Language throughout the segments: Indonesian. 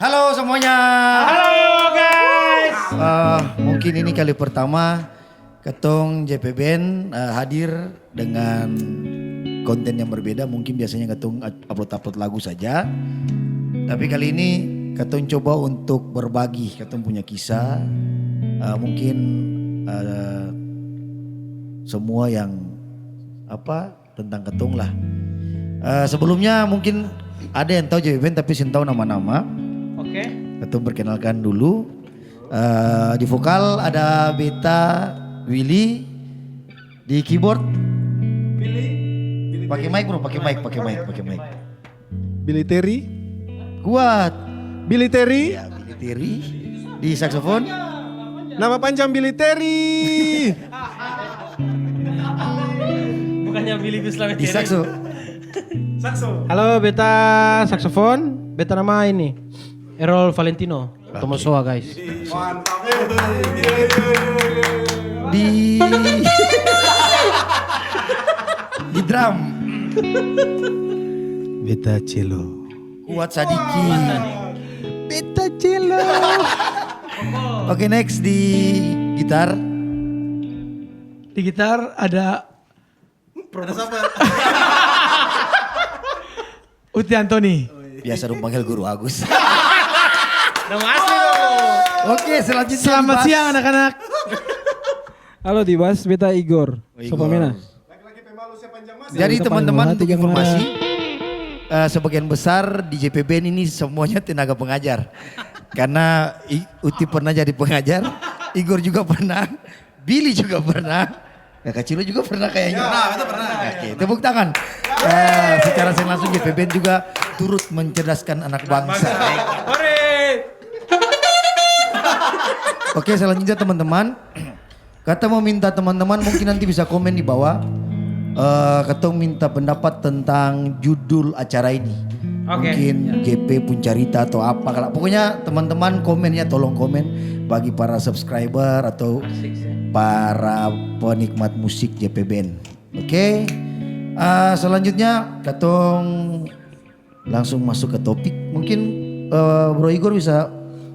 Halo semuanya. Halo guys. Mungkin ini kali pertama Ketong JP Band hadir dengan konten yang berbeda. Mungkin biasanya Ketong upload lagu saja. Tapi kali ini Ketong coba untuk berbagi. Ketong punya kisah. Mungkin semua yang tentang Ketong lah. Sebelumnya mungkin ada yang tahu JP Band tapi sin tahu nama-nama. Oke. Ketong perkenalkan dulu. Di vokal ada Beta, Willy. Di keyboard pakai mic bro, pakai mic. Billy Terry. Kuat. Billy Terry. Ya, Billy Terry. Di saksofon. Nama panjang Billy Terry. Bukannya Billy Guslam Di sakso. Halo beta saksofon, beta nama ini Errol Valentino, Tomosoa guys. Di di drum. Beta cello. Kuat Sadiki. Beta cello. Oke, next di gitar. Di gitar ada Uti Antoni. Biasa dong panggil Guru Agus. Nama asli dong. Oke, selanjutnya Selamat di bass. siang anak-anak. Halo di bass beta Igor. Igor. Sopamena. Jadi Kita teman-teman paling untuk tiga informasi, sebagian besar di JP Band ini semuanya tenaga pengajar. Karena Uti pernah jadi pengajar, Igor juga pernah, Billy juga pernah, Kakak Cilo juga pernah kayaknya. Itu pernah. Oke, tepuk tangan. Secara langsung JP Band juga turut mencerdaskan anak bangsa. Oke, selanjutnya teman-teman, kata mau minta teman-teman mungkin nanti bisa komen di bawah. Ketong minta pendapat tentang judul acara ini. Oke. Mungkin JP pun cerita atau apa. Pokoknya teman-teman komennya tolong komen bagi para subscriber atau para penikmat musik JP Band. Oke. Selanjutnya Ketong langsung masuk ke topik. Mungkin Bro Igor bisa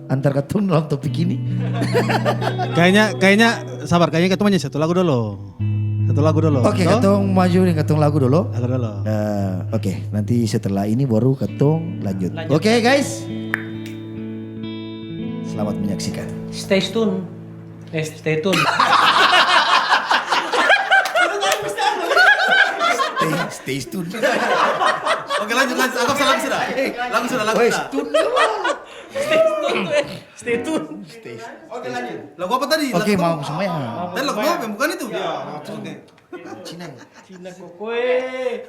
antar Ketong dalam topik ini. Kayaknya sabar, kayaknya kita nyanyi satu lagu dulu. Oke, Ketong maju nih, Ketong lagu dulu. Lagu dulu. Oke, nanti setelah ini baru Ketong lanjut. Oke guys, selamat menyaksikan. Stay tune. Stay tune. Stay tune. Oke lanjut. Anggap salah sudah. Lagu sudah. Stay tune. Oke lanjut. Lagu apa tadi? Oke, mau semuanya. Tadi lagu apa? Bukan itu. Oke. Cina. Cina kokoe.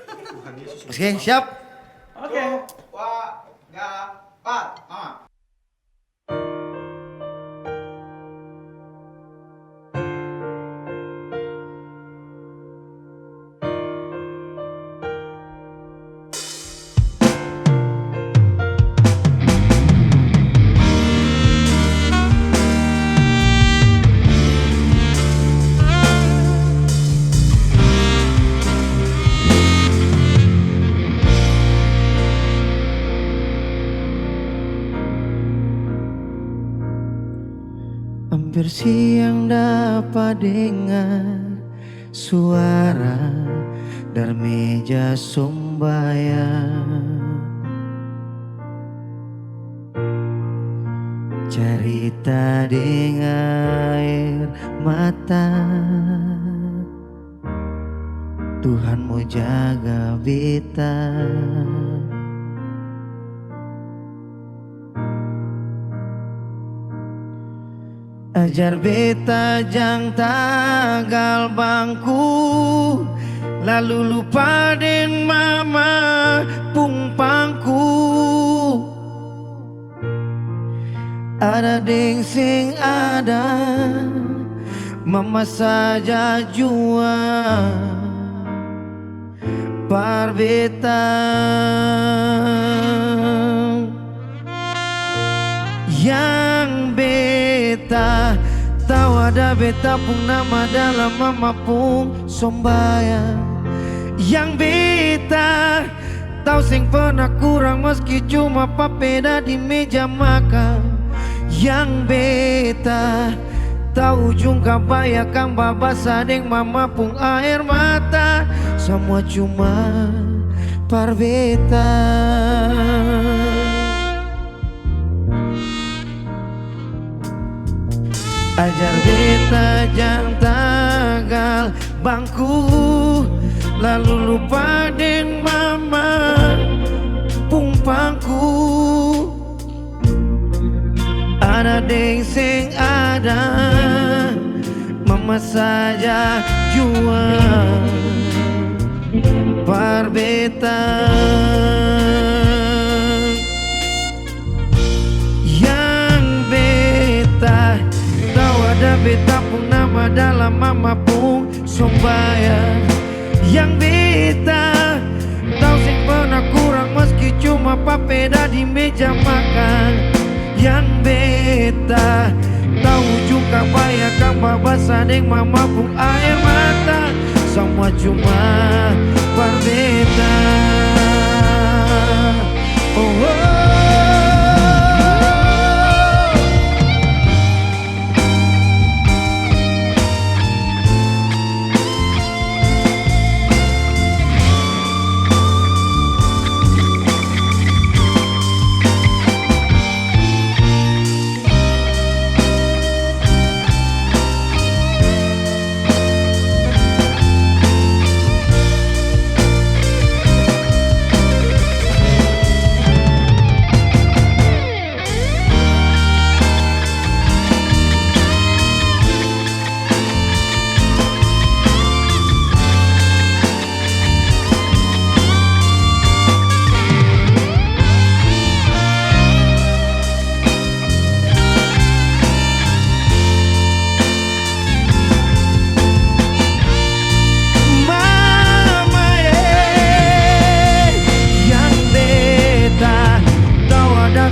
Oke, siap. Oke. Hampir siang dapat dengar suara dari meja sembahyang. Cerita dengan air mata, Tuhan mau jaga beta. Ajar beta jang tagal bangku, lalu lupa den mama pungpangku. Ada deng sing ada, mama saja jua parbeta. Yang beta tahu ada beta pun nama dalam mama pun sombayang. Yang beta Tahu sing pernah kurang meski cuma papeda di meja makan. Yang beta tahu ujung kabaya kang babas adeng mama pung air mata. Semua cuma parbeta. Ajar beta jang tagal bangku, lalu lupa deng mama pumpangku. Ada deng sing ada, mama saja jua parbeta. Yang beta tahu ada beta pun nama dalam mama pun sombayang. Yang beta tahu sing pernah kurang meski cuma papeda di meja makan. Yang beta tahu juga bayar kang babas adeng mama pun air mata. Semua cuma parbeta. Oh, oh.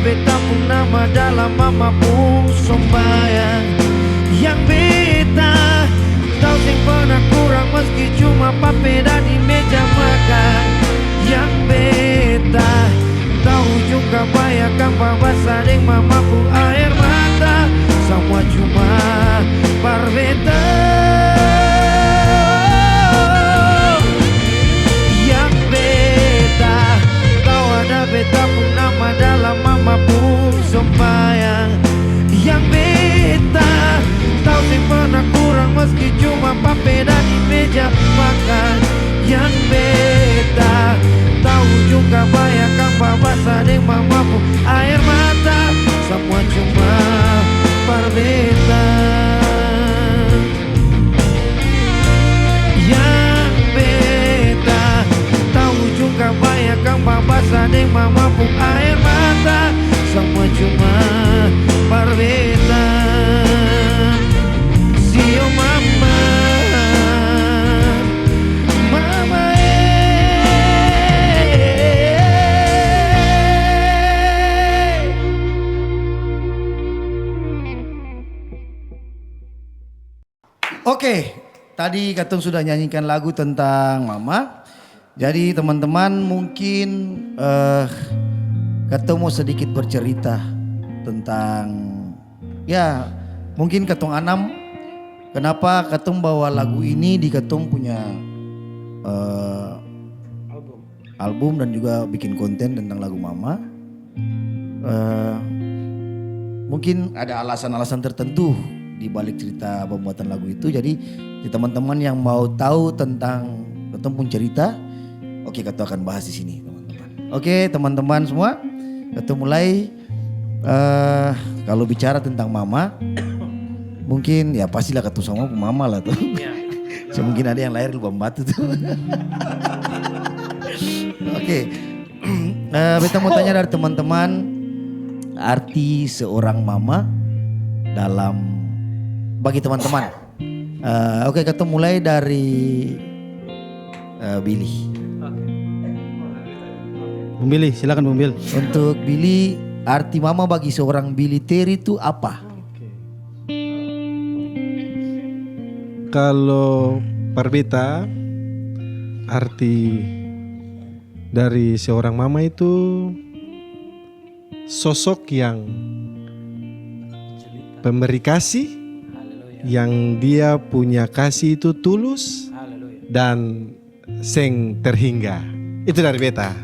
Beta pun nama dalam mama pun sombayang. Yang beta tahu sing pernah kurang meski cuma papeda di meja makan. Yang beta tahu juga bayar kang babas adeng mama pun air mata. Semua cuma parbeta. Yang beta tahu ada beta pun nama dalam mama pun sombayang. Yang beta tahu sing pernah kurang meski cuma papeda di meja makan. Yang beta tahu juga bayar kang babas adeng mama pun air mata. Semua cuma parbeta. Yang beta tahu juga bayar kang babas adeng mama pun air mata. Semua cuma parbeta. See you mama, mama Oke, tadi Katung sudah nyanyikan lagu tentang mama. Jadi teman-teman mungkin Katung mau sedikit bercerita tentang ya mungkin Katung Anam kenapa Katung bawa lagu ini di Katung punya album dan juga bikin konten tentang lagu mama. Mungkin ada alasan-alasan tertentu di balik cerita pembuatan lagu itu. Jadi teman-teman yang mau tahu tentang Katung pun cerita, oke Katung akan bahas di sini teman-teman. Oke teman-teman semua, Katung mulai kalau bicara tentang mama, mungkin ya pastilah Katung sama mama lah tuh. So, mungkin ada yang lahir di Lubang Batu tuh. Oke, beta mau tanya dari teman-teman arti seorang mama dalam bagi teman-teman. Oke, kita mulai dari Billy. Bung Billy, silakan Bung Bil. Untuk Billy, arti mama bagi seorang Billy Terry itu apa? Kalau Parbeta, arti dari seorang mama itu sosok yang pemberi kasih, yang dia punya kasih itu tulus dan seng terhingga. Itu dari beta.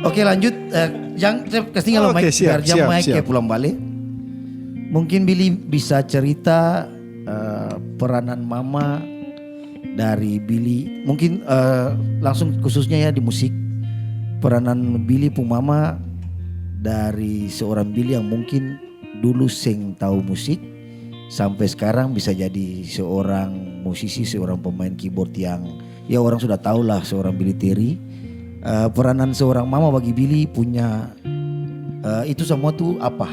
Oke lanjut, yang kasih kalau Oke, mic biar siap, jam siap, mic siap. kayak pulang balik. Mungkin Billy bisa cerita peranan mama dari Billy. Mungkin langsung khususnya ya di musik. Peranan Billy pun mama dari seorang Billy yang mungkin dulu sing tahu musik sampai sekarang bisa jadi seorang musisi, seorang pemain keyboard yang ya orang sudah tahu lah, seorang Billy Terry. Peranan seorang mama bagi Billy punya itu semua tuh apa?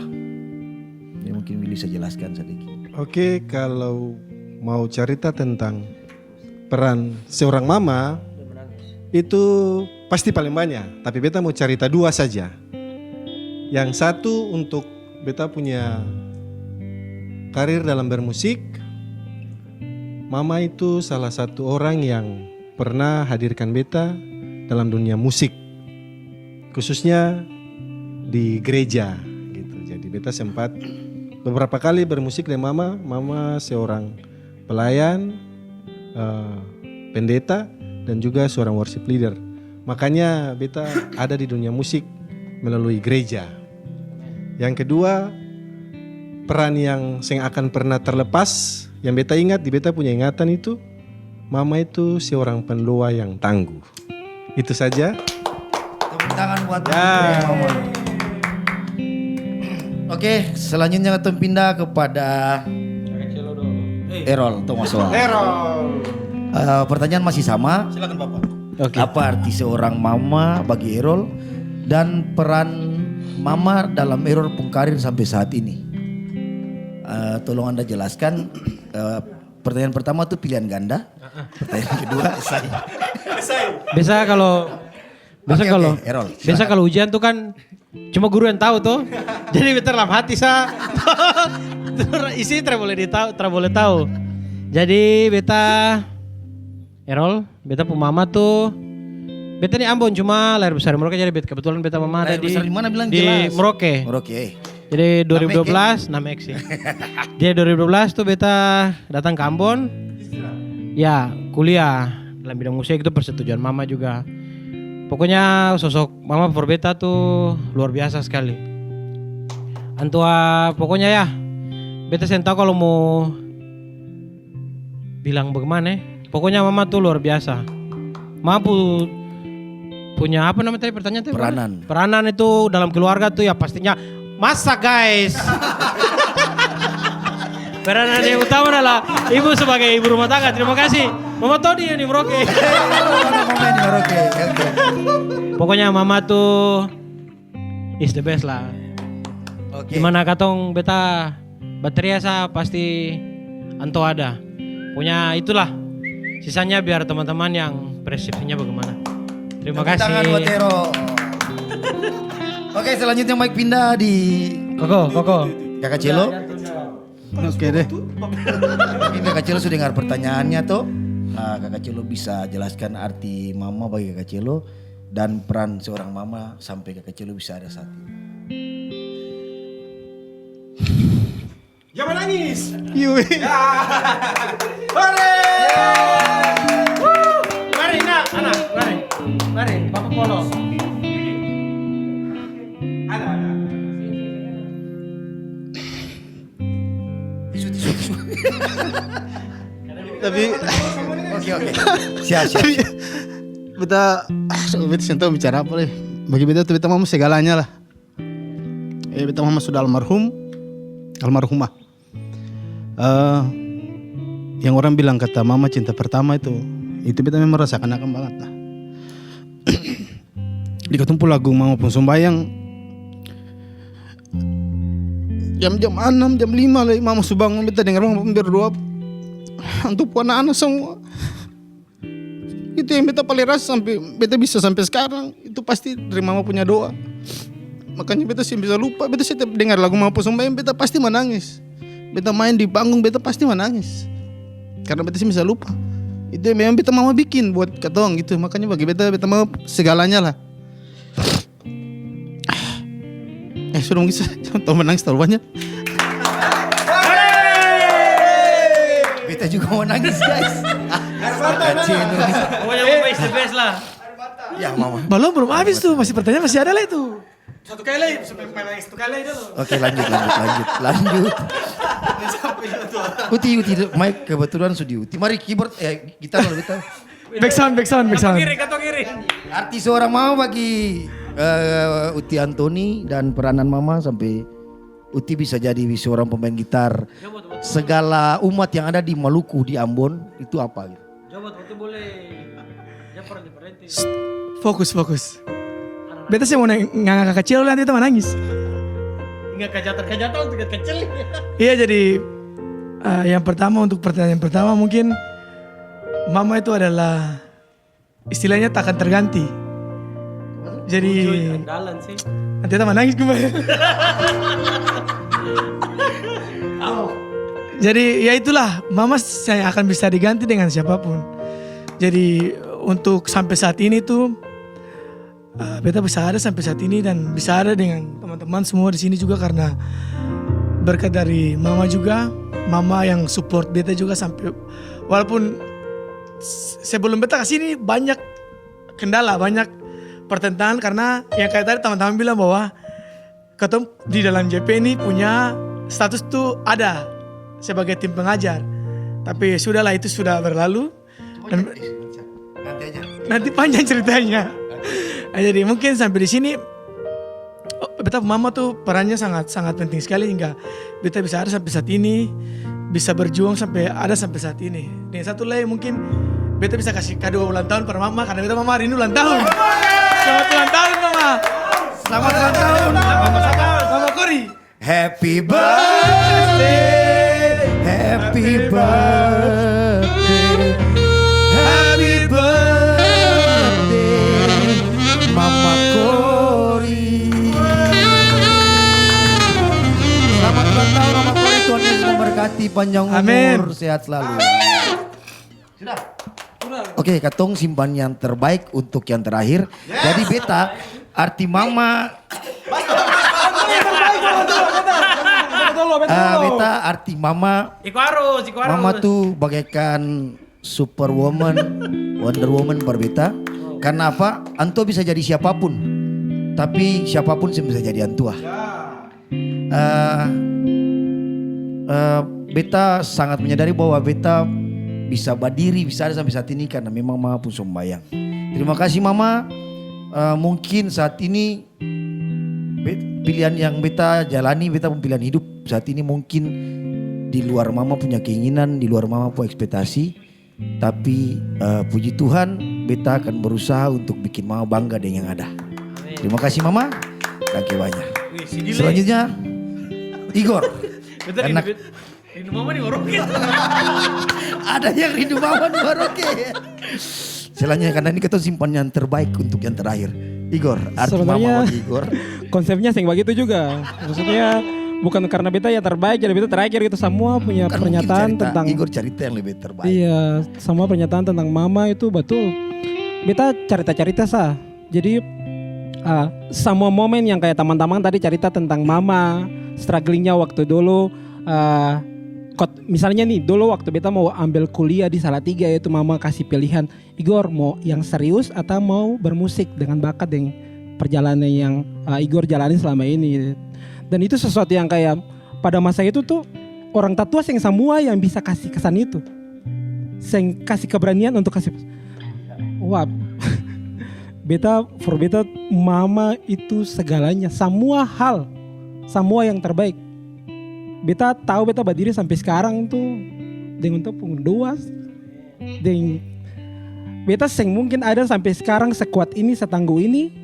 Ya, mungkin Billy bisa jelaskan sedikit. Oke, kalau mau cerita tentang peran seorang mama itu pasti paling banyak. Tapi beta mau cerita 2 saja. Yang satu untuk beta punya karir dalam bermusik. Mama itu salah satu orang yang pernah hadirkan beta dalam dunia musik, khususnya di gereja gitu. Jadi beta sempat beberapa kali bermusik dengan mama. Mama seorang pelayan, pendeta, dan juga seorang worship leader. Makanya beta ada di dunia musik melalui gereja. Yang kedua, peran yang saya akan pernah terlepas, yang beta ingat di beta punya ingatan itu, mama itu seorang pendoa yang tangguh. Itu saja. Tepuk tangan buat Ya. mama. Oke, selanjutnya kita pindah kepada Errol Tomasoa. Pertanyaan masih sama. Silakan Bapak. Oke. Apa arti seorang mama bagi Errol dan peran mama dalam Errol pun karir sampai saat ini? Tolong Anda jelaskan. Pertanyaan pertama tuh pilihan ganda. Pertanyaan kedua saya. Biasa kalau Oke, Errol, biasa silakan. kalau ujian tuh kan cuma guru yang tahu tuh. Jadi beta dalam hati sa isi tidak boleh tahu. Jadi beta Errol, beta pun mama tuh beta di Ambon cuma lahir besar di Merauke, jadi kebetulan beta mama ada Lahir besar di mana bilang di jelas. Merauke. Oke. Jadi 2012 nama X ya. Jadi 2012 tuh beta datang ke Ambon. Ya, kuliah dalam bidang musik, itu persetujuan mama juga. Pokoknya sosok mama for beta tuh luar biasa sekali. Antua pokoknya ya. Beta sen tahu kalau mau bilang bagaimana. Pokoknya mama tuh luar biasa. Mama punya apa namanya tadi pertanyaan tadi? Peranan. Peranan itu dalam keluarga tuh ya pastinya masak guys. Peranan yang utama adalah ibu sebagai ibu rumah tangga. Terima kasih. Mama Todi yang di Merauke. Oke. Pokoknya mama tuh is the best lah. Oke. Dimana katong beta bateria sa pasti anto ada. Punya itulah. Sisanya biar teman-teman yang persepsinya bagaimana. Terima Tepuk tangan kasih. buat Errol. Oke, selanjutnya mic pindah di Koko. Kakak Celo. Oke deh. Mungkin Kakak Celo sudah dengar pertanyaannya tuh. Nah, Kakak Celo bisa jelaskan arti mama bagi Kakak Celo dan peran seorang mama sampai Kakak Celo bisa ada saat ini. Jangan nangis. Mari nak, anak, mari. Mari, Bapak Polo. Tisu. Tapi Oke. Siap. beta sentuh tahu bicara apa deh. Bagi beta tuh beta mama segalanya lah. Beta mama sudah almarhumah. Yang orang bilang kata mama cinta pertama itu beta memang merasakan akan banget lah. Di ketumpu lagu mama pun sembayang jam 6, jam 5 lah mama subangun beta dengar mama pun berdoa untuk anak-anak semua. Itu yang beta paling rasa sampai beta bisa sampai sekarang itu pasti dari mama punya doa. Makanya beta sih bisa lupa, beta setiap dengar lagu mama pun sembayang beta pasti menangis. Beta main di panggung beta pasti menangis. Karena beta sih bisa lupa. Itu memang beta mama bikin buat katong gitu. Makanya bagi beta mama segalanya lah. Sudah mungkin tau menangis terlalu banyak. Beta juga mau nangis guys. Pokoknya mama is the best lah. Ya mama. Belum habis tuh, masih pertanyaan masih ada lah itu. Satu kali lagi, sampai nangis 1 kali lagi dulu. Oke lanjut. Uti, Mike kebetulan sudah Uti. Mari keyboard, gitar dulu beta. Back sound. Kata kiri. Arti seorang mama bagi Uti Antoni dan peranan mama sampai Uti bisa jadi seorang pemain gitar. Segala umat yang ada di Maluku, di Ambon itu apa gitu? Coba tuh boleh. Jangan berhenti. Fokus. Beta sih mau ngangkat kecil nanti teman nangis. Ingat kejahatan untuk kecil. Iya jadi yang pertama untuk pertanyaan pertama mungkin mama itu adalah istilahnya tak akan terganti. Jadi Andalan sih. nanti teman nangis kembali. Jadi ya itulah mama saya akan bisa diganti dengan siapapun. Jadi untuk sampai saat ini tuh beta bisa ada sampai saat ini dan bisa ada dengan teman-teman semua di sini juga karena berkat dari mama juga, mama yang support beta juga sampai walaupun sebelum beta kesini banyak kendala, banyak pertentangan karena yang kayak tadi teman-teman bilang bahwa ketemu di dalam JP ini punya status tuh ada sebagai tim pengajar, tapi sudahlah itu sudah berlalu dan nanti panjang ceritanya. Jadi mungkin sampai di sini beta mama tuh perannya sangat penting sekali hingga beta bisa ada sampai saat ini, bisa berjuang sampai ada sampai saat ini. Dan satu lagi mungkin beta bisa kasih kado ulang tahun pada mama karena beta mama hari ini ulang tahun. Selamat ulang tahun mama. Selamat ulang tahun. Mama Kori. Happy birthday, happy birthday, happy birthday, Mama Kori. Selamat ulang tahun Mama Kori, Tuhan Yesus memberkati panjang umur, Amin. sehat selalu. Sudah. Oke, katong simpan yang terbaik untuk yang terakhir. Jadi beta arti mama. Beta arti mama. Iku harus. Mama tuh bagaikan superwoman, Wonder Woman buat beta. Karena apa? Antua bisa jadi siapapun. Tapi siapapun bisa jadi antua. Beta sangat menyadari bahwa beta bisa berdiri, bisa ada sampai saat ini karena memang mama pun sembayang. Terima kasih mama. Mungkin saat ini pilihan yang beta jalani, beta pun pilihan hidup saat ini mungkin di luar mama punya keinginan, di luar mama punya ekspektasi. Tapi puji Tuhan, beta akan berusaha untuk bikin mama bangga dengan yang ada. Terima kasih mama. Terima banyak. Selanjutnya Igor. Enak. Rindu mama di Waroke. Ada yang rindu mama di Waroke. Selanjutnya karena ini kita simpan yang terbaik untuk yang terakhir. Igor, arti Sebenarnya mama bagi Igor. konsepnya sing begitu juga. Maksudnya bukan karena beta ya terbaik jadi beta terakhir gitu, semua punya Kan pernyataan mungkin cerita, tentang Igor cerita yang lebih terbaik. Iya, semua pernyataan tentang mama itu betul. Beta cerita-cerita sah. Jadi semua momen yang kayak teman-teman tadi cerita tentang mama, strugglingnya waktu dulu. Misalnya nih dulu waktu beta mau ambil kuliah di Salatiga itu mama kasih pilihan, Igor mau yang serius atau mau bermusik dengan bakat yang perjalanan yang Igor jalani selama ini. Dan itu sesuatu yang kayak pada masa itu tuh orang tatua yang semua yang bisa kasih kesan itu, yang kasih keberanian untuk kasih. Wah, beta mama itu segalanya, semua hal, semua yang terbaik. Beta tahu beta berdiri sampai sekarang tuh dengan tepung duas, dengan beta seng mungkin ada sampai sekarang sekuat ini, setangguh ini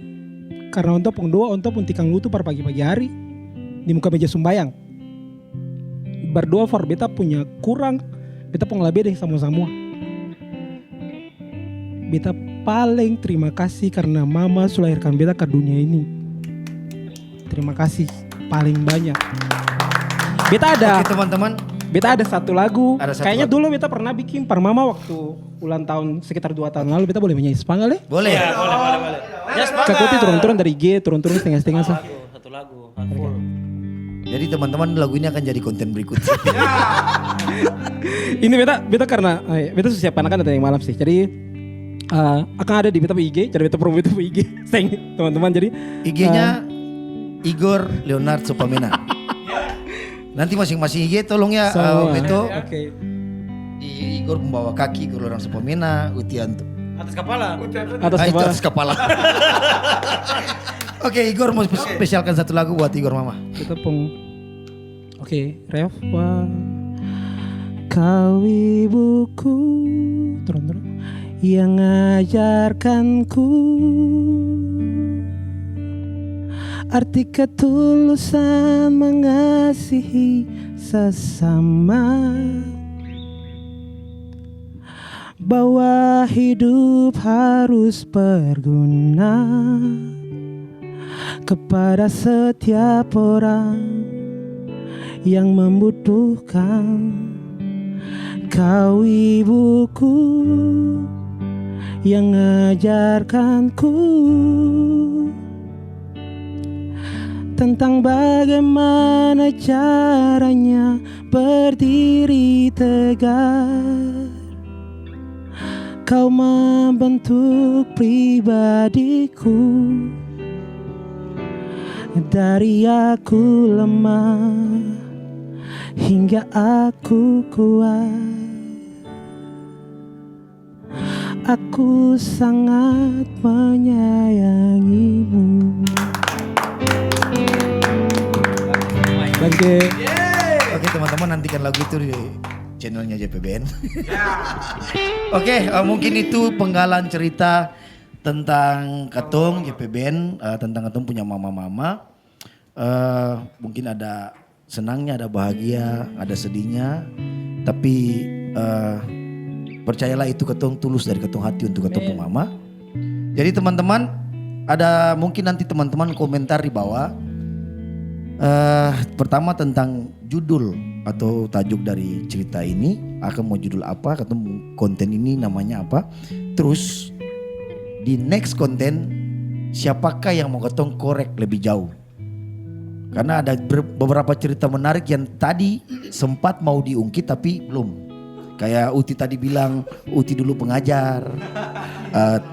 karena untuk pung doa, untuk pun tikang lutu per pagi-pagi hari di muka meja sumbayang. Berdoa for beta punya kurang, beta pun lebih deh semua. Beta paling terima kasih karena mama sudah lahirkan beta ke dunia ini. Terima kasih paling banyak. Beta ada. Oke teman-teman, Beta ada satu lagu. Ada satu Kayaknya lagu. dulu beta pernah bikin par mama waktu ulang tahun sekitar 2 tahun lalu. Beta boleh menyanyi Spanyol ya? Boleh. Kak Kopi turun-turun dari G, turun-turun setengah-setengah. Satu lagu. Jadi teman-teman lagu ini akan jadi konten berikutnya. Ini beta karena beta sudah siapkan akan datang yang malam sih. Jadi akan ada di beta IG, jadi beta promo beta IG. Thank teman-teman. Jadi IG-nya Igor Leonard Sopamena. Nanti masing-masing IG tolong ya Beto. Oke. Di Igor membawa kaki, Igor orang Sopamena, Utian tuh. Atas kepala. Atas Itu kepala. atas kepala. Oke, Igor mau spesialkan satu lagu buat Igor Mama. Kita pun. Oke, Ref. Wah. Kau ibuku, turun-turun, yang ngajarkanku arti ketulusan mengasihi sesama, bahwa hidup harus berguna kepada setiap orang yang membutuhkan. Kau ibuku yang ngajarkanku tentang bagaimana caranya berdiri tegak. Kau membentuk pribadiku dari aku lemah hingga aku kuat. Aku sangat menyayangimu. Oke. Oke teman-teman, nantikan lagu itu di channelnya JPBN. Oke, mungkin itu penggalan cerita tentang Katong JPBN, tentang Katong punya mama-mama. Mungkin ada senangnya, ada bahagia, ada sedihnya. Tapi percayalah itu Katong tulus dari Katong hati untuk Katong mama. Jadi teman-teman, ada mungkin nanti teman-teman komentar di bawah. Pertama tentang judul atau tajuk dari cerita ini, akan mau judul apa, ketemu konten ini namanya apa. Terus di next konten siapakah yang mau Katong korek lebih jauh. Karena ada beberapa cerita menarik yang tadi sempat mau diungkit tapi belum. Kayak Uti tadi bilang, Uti dulu pengajar.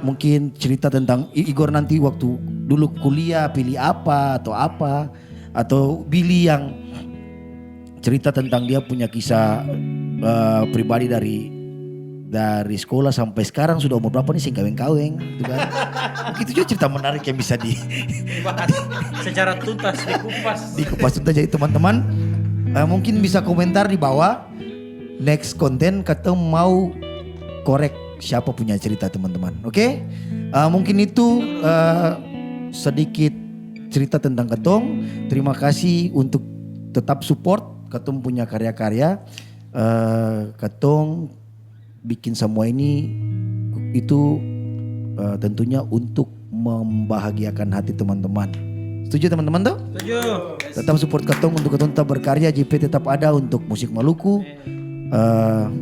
Mungkin cerita tentang Igor nanti waktu dulu kuliah pilih apa atau apa. Atau Billy yang cerita tentang dia punya kisah pribadi dari sekolah sampai sekarang sudah umur berapa nih sing kaweng-kaweng gitu kan. Itu juga cerita menarik yang bisa Dibahas secara tuntas, dikupas tuntas. Jadi teman-teman mungkin bisa komentar di bawah next konten Katong mau korek siapa punya cerita teman-teman. Oke? Mungkin itu sedikit cerita tentang Katong. Terima kasih untuk tetap support Katong punya karya-karya. Katong bikin semua ini itu tentunya untuk membahagiakan hati teman-teman. Setuju teman-teman tuh? Setuju. Tetap support Katong untuk Katong tetap berkarya. JP tetap ada untuk musik Maluku.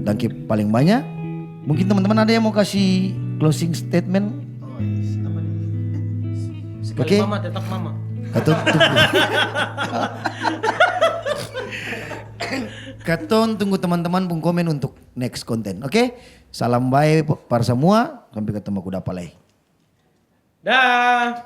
Dan paling banyak. Mungkin teman-teman ada yang mau kasih closing statement? Sekali mama tetap mama. Katong tunggu. Katong tunggu teman-teman pun komen untuk next konten. Oke? Salam baik para semua. Sampai ketemu kuda palai. Dah.